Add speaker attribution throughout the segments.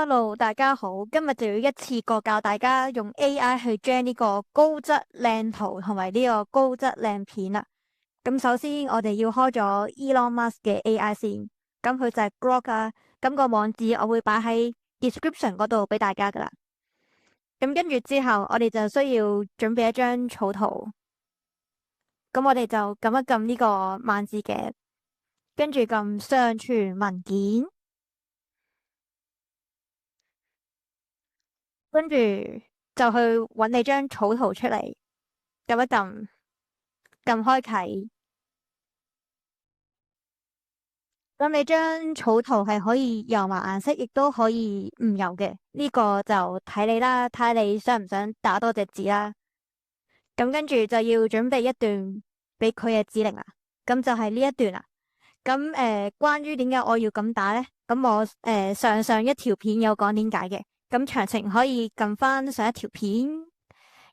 Speaker 1: Hello，大家好，今日就要一次過教大家用 AI 去將呢個高質靚圖同埋呢個高質靚片啦。咁首先我哋要開咗 Elon Musk 嘅 AI 先，咁佢就係 Grok 啊。咁個網址我會擺喺 description 嗰度俾大家噶啦。咁跟住之後，我哋就需要準備一張草圖。咁我哋就撳一撳呢個萬字夾，跟住撳上傳文件。跟住就去揾你張草圖出嚟，撳一撳，撳開啟。咁你張草圖係可以油埋顏色，亦都可以唔油嘅。呢個就睇你啦，睇你想唔想打多隻字啦。咁跟住就要準備一段俾佢嘅指令啦。咁就係呢一段啦。咁關於點解我要咁打呢？咁我上一條片有講點解嘅。咁詳情可以撳翻上一條片。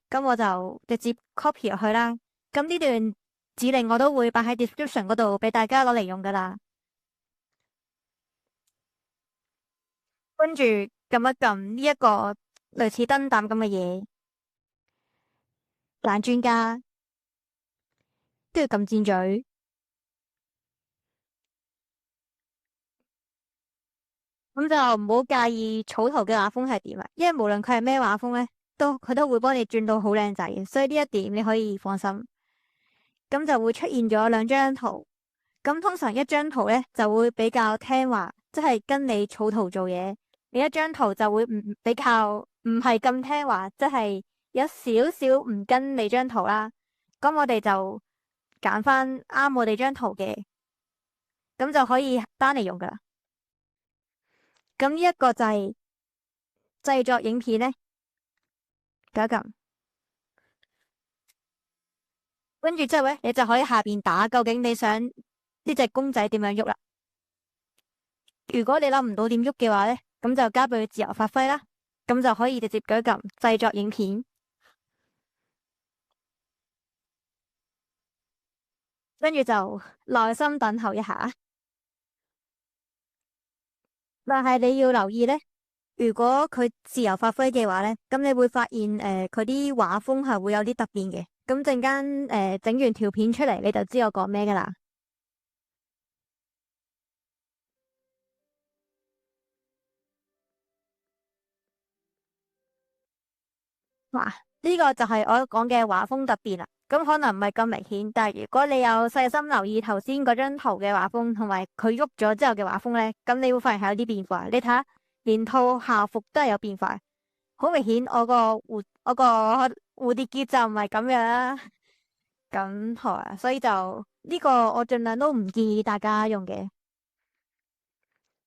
Speaker 1: 咁我就直接 copy 入去啦。咁呢段指令我都會擺喺 description 嗰度俾大家攞嚟用噶啦。跟住撳一撳呢一個類似燈膽咁嘅嘢，懶專家，跟住撳箭嘴。咁就唔好介意草圖嘅畫風係點啊，因為無論佢係咩畫風咧，佢都會幫你轉到好靚仔嘅，所以呢一點你可以放心。咁就會出現咗兩張圖。咁通常一張圖咧就會比較聽話，即係跟你草圖做嘢；另一張圖就會比較唔係咁聽話，即係有少少唔跟你張圖啦。咁我哋就揀翻啱我哋張圖嘅，咁就可以單嚟用噶啦。咁呢一個就係製作影片咧，撳一撳，跟住之後咧，你就可以下邊打究竟你想呢隻公仔點樣喐啦。如果你諗唔到點喐嘅話咧，咁就交俾佢自由發揮啦。咁就可以直接舉撳製作影片，跟住就耐心等候一下。但係你要留意咧，如果佢自由發揮嘅話咧，咁你會發現佢啲畫風係會有啲突變嘅。咁陣間整完條片出嚟，你就知我講咩噶啦。嗱，呢個就係我講嘅畫風突變啦。咁可能唔係咁明顯，但係如果你有細心留意頭先嗰張圖嘅畫風，同埋佢喐咗之後嘅畫風咧，咁你會發現係有啲變化。你睇下，連套校服都係有變化，好明顯。我個蝴蝶結就唔係咁樣啦。咁係啊，所以就呢個我盡量都唔建議大家用嘅。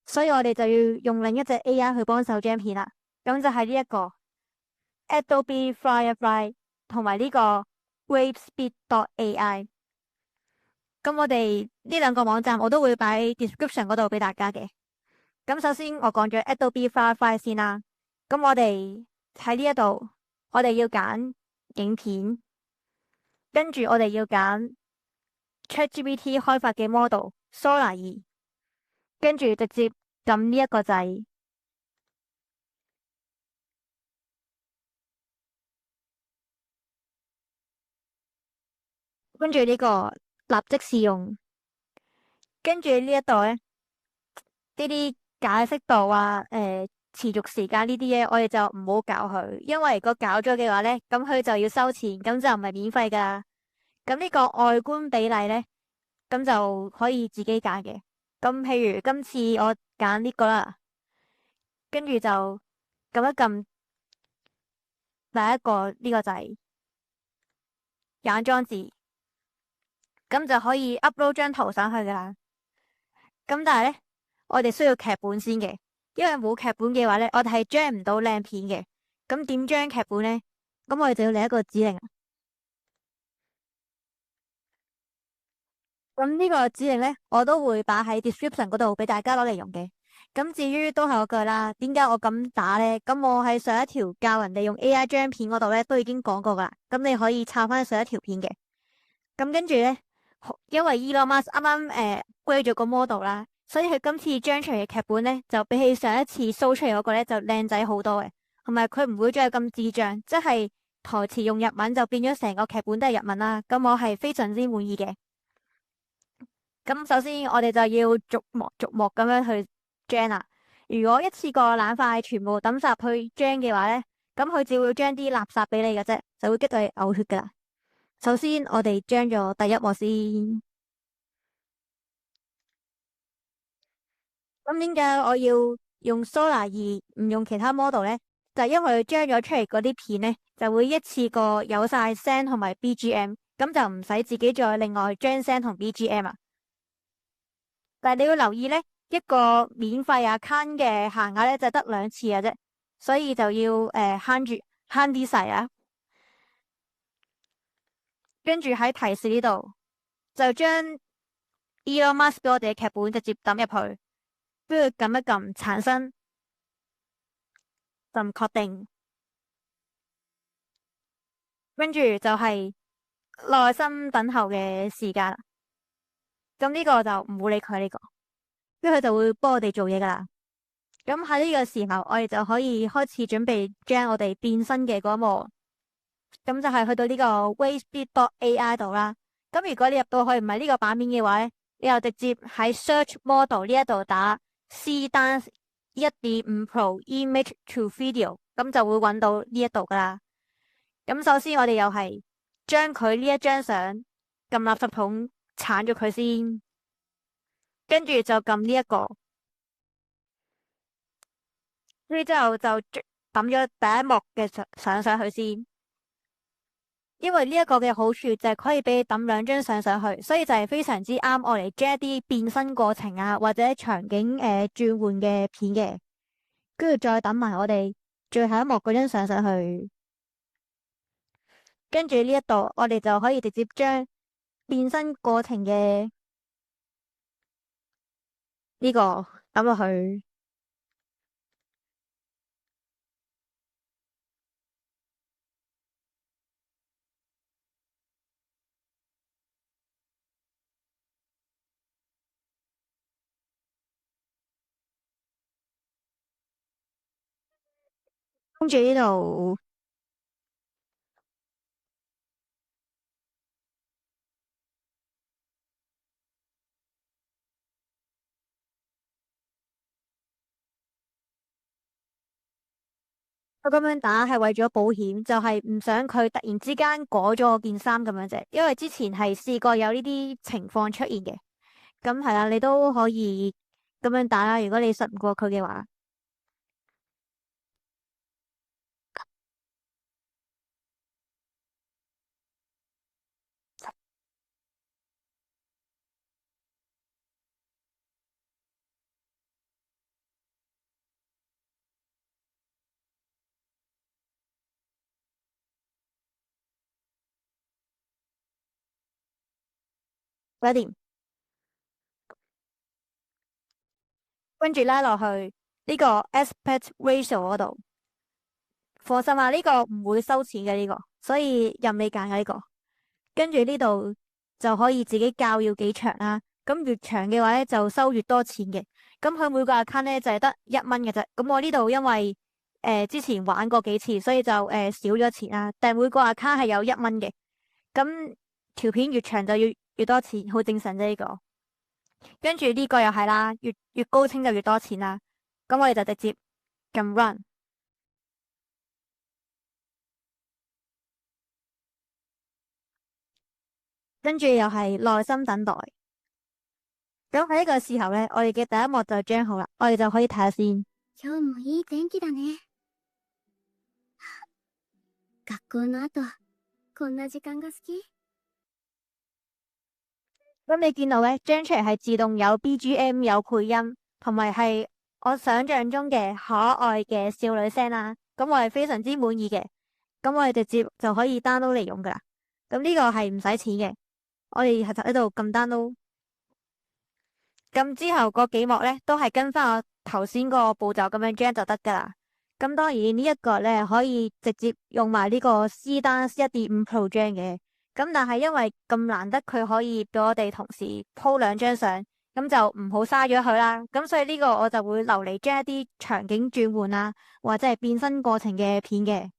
Speaker 1: 所以我哋就要用另一隻 AI 去幫手將片啦。咁就係呢一個。Adobe Firefly 同埋呢個 WaveSpeed.ai，咁我哋呢兩個網站我都會擺喺 description 嗰度俾大家嘅。咁首先我講咗 Adobe Firefly 先啦，咁我哋喺呢一度，我哋要揀影片，跟住我哋要揀 ChatGPT 開發嘅 model Sora 2，跟住直接撳呢一個掣。跟住呢個立即試用，跟住呢一度咧，呢啲解釋度啊，持續時間呢啲嘢，我哋就唔好搞佢，因為如果搞咗嘅話咧，咁佢就要收錢，咁就唔係免費噶。咁呢個外觀比例咧，咁就可以自己揀嘅。咁譬如今次我揀呢個啦，跟住就撳一撳第一個呢個掣，揀裝置，咁就可以 upload 張圖上去噶啦。咁但係咧，我哋需要劇本先嘅，因為冇劇本嘅話咧，我哋係將唔到靚片嘅。咁點將劇本咧？咁我哋就要嚟一個指令。咁呢個指令咧，我都會擺喺 description 嗰度俾大家攞嚟用嘅。咁至於都係嗰句啦，點解我咁打咧？咁我喺上一條教人哋用 AI 將片嗰度咧，都已經講過噶啦。咁你可以抄翻上一條片嘅。咁跟住咧，因為 Elon Musk 啱啱grade 咗個 model 啦。所以佢今次張出嚟嘅劇本咧，就比起上一次 show 出嚟嗰個咧就靚仔好多嘅，同埋佢唔會再咁智障，即係台詞用日文就變咗成個劇本都係日文啦。咁我係非常之滿意嘅。咁首先我哋就要逐幕逐幕咁樣去 gen 啦。如果一次過懶快全部抌晒去 gen 嘅話咧，咁佢只會將啲垃圾俾你嘅啫，就會激到你嘔血噶啦。首先我哋 gen 咗第一幕先。咁點解我要用 Sora 而唔用其他 model 咧？就係因為佢 gen 咗出嚟嗰啲片咧，就會一次過有晒聲同埋 BGM，咁就唔使自己再另外 gen 聲同 BGM 啊。但係你要留意咧，一個免費 account 嘅限額咧就得2次嘅啫，所以就要慳啲使啊。跟住喺提示呢度就將 Elon Musk 俾我哋嘅劇本直接抌入去，跟住撳一撳產生，就唔確定。跟住就係耐心等候嘅時間啦。咁呢個就唔會理佢呢個，跟住佢就會幫我哋做嘢噶啦。咁喺呢個時候，我哋就可以開始準備將我哋變身嘅嗰一幕。咁就係去到呢個 WaveSpeed.ai 度啦。咁如果你入到去唔係呢個版面嘅話咧，你又直接喺 Search Model 呢一度打 CDance 1.5 Pro Image to Video，咁就會揾到呢一度噶啦。咁首先我哋又係將佢呢一張相撳垃圾桶鏟咗佢先，跟住就撳呢一個，跟住之後就抌咗第一幕嘅相上去先。因為呢一個嘅好處就係可以俾你抌2張相上去，所以就係非常之啱我嚟 get 一啲變身過程啊，或者場景轉換嘅片嘅，跟住再抌埋我哋最後一幕嗰張相上去，跟住呢一度我哋就可以直接將變身過程嘅呢個抌落去。跟住呢度我咁樣打係為咗保險，就係唔想佢突然之間改咗我件衫咁樣啫。因為之前係試過有呢啲情況出現嘅。咁係啦，你都可以咁樣打啦。如果你信唔過佢嘅話，搞掂。跟住拉落去呢個 aspect ratio 嗰度，放心啊，呢個唔會收錢嘅呢個，所以任你揀嘅呢個。跟住呢度就可以自己校要幾長啦。咁越長嘅話咧就收越多錢嘅。咁佢每個 account 咧就係得1蚊嘅啫。咁我呢度因為之前玩過幾次，所以就少咗錢啦。但係每個 account 係有1蚊嘅。咁條片越長就越多錢，好正常啫呢個。跟住呢個又係啦，越高清就越多錢啦。咁我哋就直接撳 run，跟住又係耐心等待。咁喺呢個時候咧，我哋嘅第一幕就張好啦，我哋就可以睇下先。今日もいい天気だね。學校の後、こんな時間が好き。咁你見到咧，張出嚟係自動有 BGM 有配音，同埋係我想象中嘅可愛嘅少女聲啦。咁我係非常之滿意嘅。咁我哋直接就可以 download 嚟用噶啦。咁呢個係唔使錢嘅。我哋係就喺度撳 download。咁之後嗰幾幕咧，都係跟翻我頭先個步驟咁樣 gen 就得噶啦。咁當然呢一個咧可以直接用埋呢個 CDance 1.5 Pro gen 嘅。咁但係因為咁難得佢可以俾我哋同時鋪2張相，咁就唔好嘥咗佢啦。咁所以呢個我就會留嚟將一啲場景轉換啊，或者係變身過程嘅片嘅。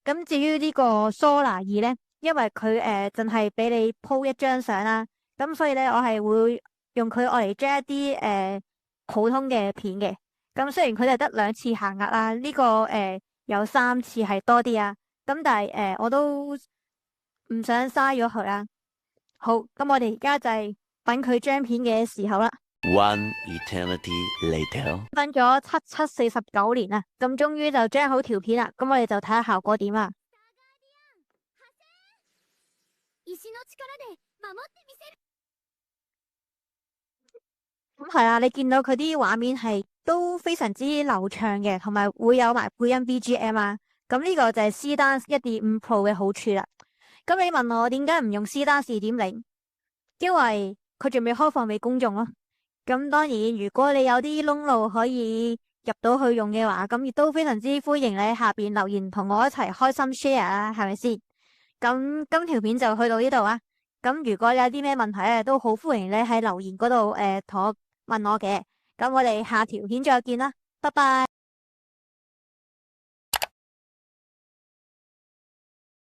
Speaker 1: 咁至於呢個 Sora 2呢，因為佢淨係俾你 po 一張相啦，咁所以呢，我係會用佢愛嚟將一啲普通嘅片嘅。咁雖然佢哋得2次限額啦，呢個有3次係多啲啊。咁但係我都唔想嘥咗佢啦。好，咁我哋而家就係等佢張片嘅時候啦。
Speaker 2: One eternity later，
Speaker 1: 等咗7749年啊，咁終於就張好條片啦。咁我哋就睇下效果點啊。咁係啊，你見到佢啲畫面係都非常之流暢嘅，同埋會有埋配音 BGM 啊。咁呢個就係 C-Dance 1.5 Pro 嘅好處啦。咁你問我點解唔用 C-Dance 2.0？因為佢仲未開放俾公眾咯。咁當然，如果你有啲窿路可以入到去用嘅話，咁亦都非常之歡迎你喺下邊留言同我一齊開心 share 啊，係咪先？咁今條片就去到呢度啊。咁如果有啲咩問題咧，都好歡迎你喺留言嗰度同我問我嘅。咁我哋下條片再見啦，拜拜。